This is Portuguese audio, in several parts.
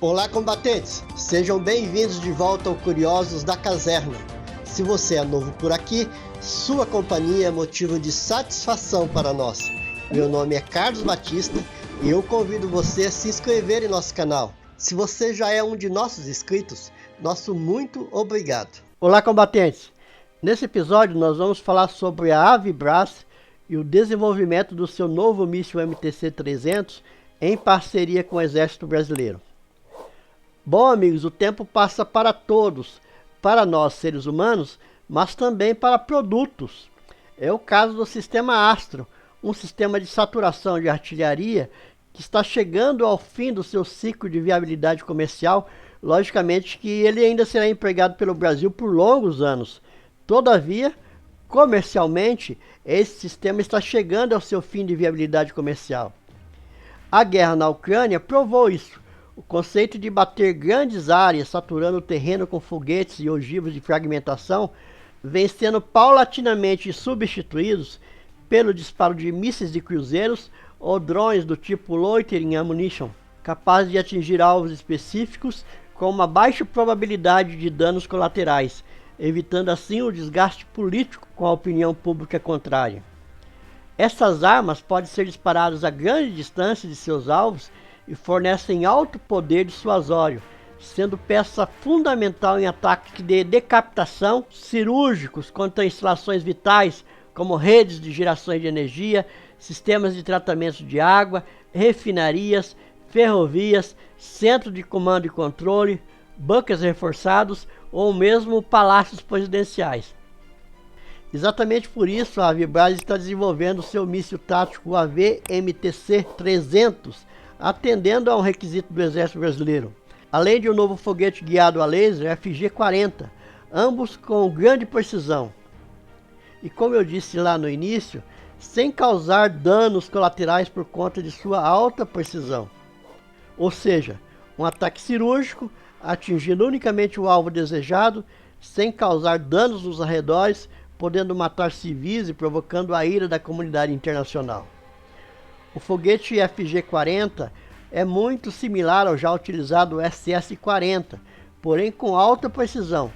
Olá, combatentes! Sejam bem-vindos de volta ao Curiosos da Caserna. Se você é novo por aqui, sua companhia é motivo de satisfação para nós. Meu nome é Carlos Batista e eu convido você a se inscrever em nosso canal. Se você já é um de nossos inscritos, nosso muito obrigado. Olá, combatentes! Nesse episódio nós vamos falar sobre a Avibras e o desenvolvimento do seu novo míssil MTC-300 em parceria com o Exército Brasileiro. Bom, amigos, o tempo passa para todos, para nós seres humanos, mas também para produtos. É o caso do Sistema Astro, um sistema de saturação de artilharia que está chegando ao fim do seu ciclo de viabilidade comercial. Logicamente que ele ainda será empregado pelo Brasil por longos anos. Todavia, comercialmente, esse sistema está chegando ao seu fim de viabilidade comercial. A guerra na Ucrânia provou isso. O conceito de bater grandes áreas saturando o terreno com foguetes e ogivas de fragmentação vem sendo paulatinamente substituídos pelo disparo de mísseis de cruzeiros ou drones do tipo Loitering Ammunition, capazes de atingir alvos específicos com uma baixa probabilidade de danos colaterais, evitando assim o desgaste político com a opinião pública contrária. Essas armas podem ser disparadas a grande distância de seus alvos e fornecem alto poder dissuasório, sendo peça fundamental em ataques de decapitação cirúrgicos contra instalações vitais, como redes de gerações de energia, sistemas de tratamento de água, refinarias, ferrovias, centro de comando e controle, bunkers reforçados ou mesmo palácios presidenciais. Exatamente por isso a Avibras está desenvolvendo seu míssil tático AV-MTC-300, atendendo a um requisito do Exército Brasileiro, além de um novo foguete guiado a laser FG-40, ambos com grande precisão. E como eu disse lá no início, sem causar danos colaterais por conta de sua alta precisão. Ou seja, um ataque cirúrgico, atingindo unicamente o alvo desejado, sem causar danos nos arredores, podendo matar civis e provocando a ira da comunidade internacional. O foguete FG-40 é muito similar ao já utilizado SS-40, porém com alta precisão.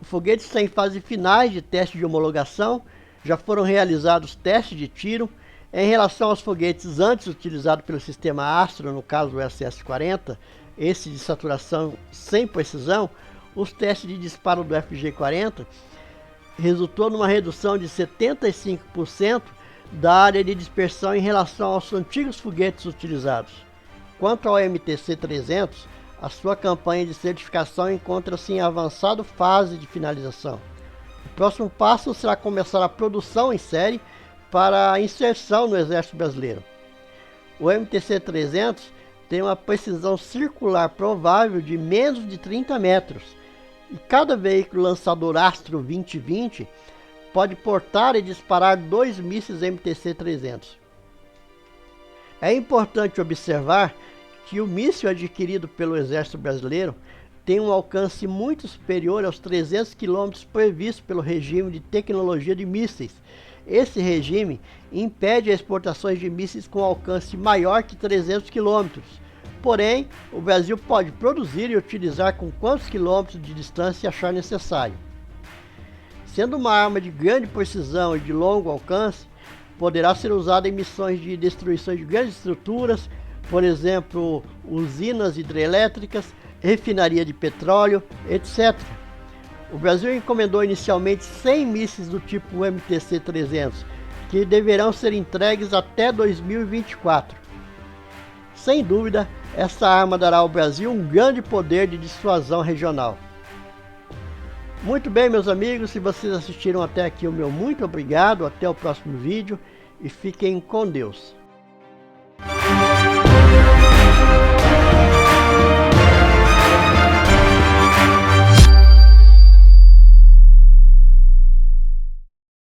O foguete está em fase finais de teste de homologação, já foram realizados testes de tiro. Em relação aos foguetes antes utilizados pelo sistema Astro, no caso do SS-40, esse de saturação sem precisão, os testes de disparo do FG-40 resultou numa redução de 75% da área de dispersão em relação aos antigos foguetes utilizados. Quanto ao MTC-300, a sua campanha de certificação encontra-se em avançada fase de finalização. O próximo passo será começar a produção em série para a inserção no Exército Brasileiro. O MTC-300 tem uma precisão circular provável de menos de 30 metros, e cada veículo lançador Astro 2020 pode portar e disparar 2 mísseis MTC-300. É importante observar que o míssil adquirido pelo Exército Brasileiro tem um alcance muito superior aos 300 km previsto pelo regime de tecnologia de mísseis. Esse regime impede as exportações de mísseis com alcance maior que 300 km. Porém, o Brasil pode produzir e utilizar com quantos quilômetros de distância achar necessário. Sendo uma arma de grande precisão e de longo alcance, poderá ser usada em missões de destruição de grandes estruturas, por exemplo, usinas hidrelétricas, refinaria de petróleo, etc. O Brasil encomendou inicialmente 100 mísseis do tipo MTC-300, que deverão ser entregues até 2024. Sem dúvida, essa arma dará ao Brasil um grande poder de dissuasão regional. Muito bem, meus amigos, se vocês assistiram até aqui, o meu muito obrigado, até o próximo vídeo e fiquem com Deus.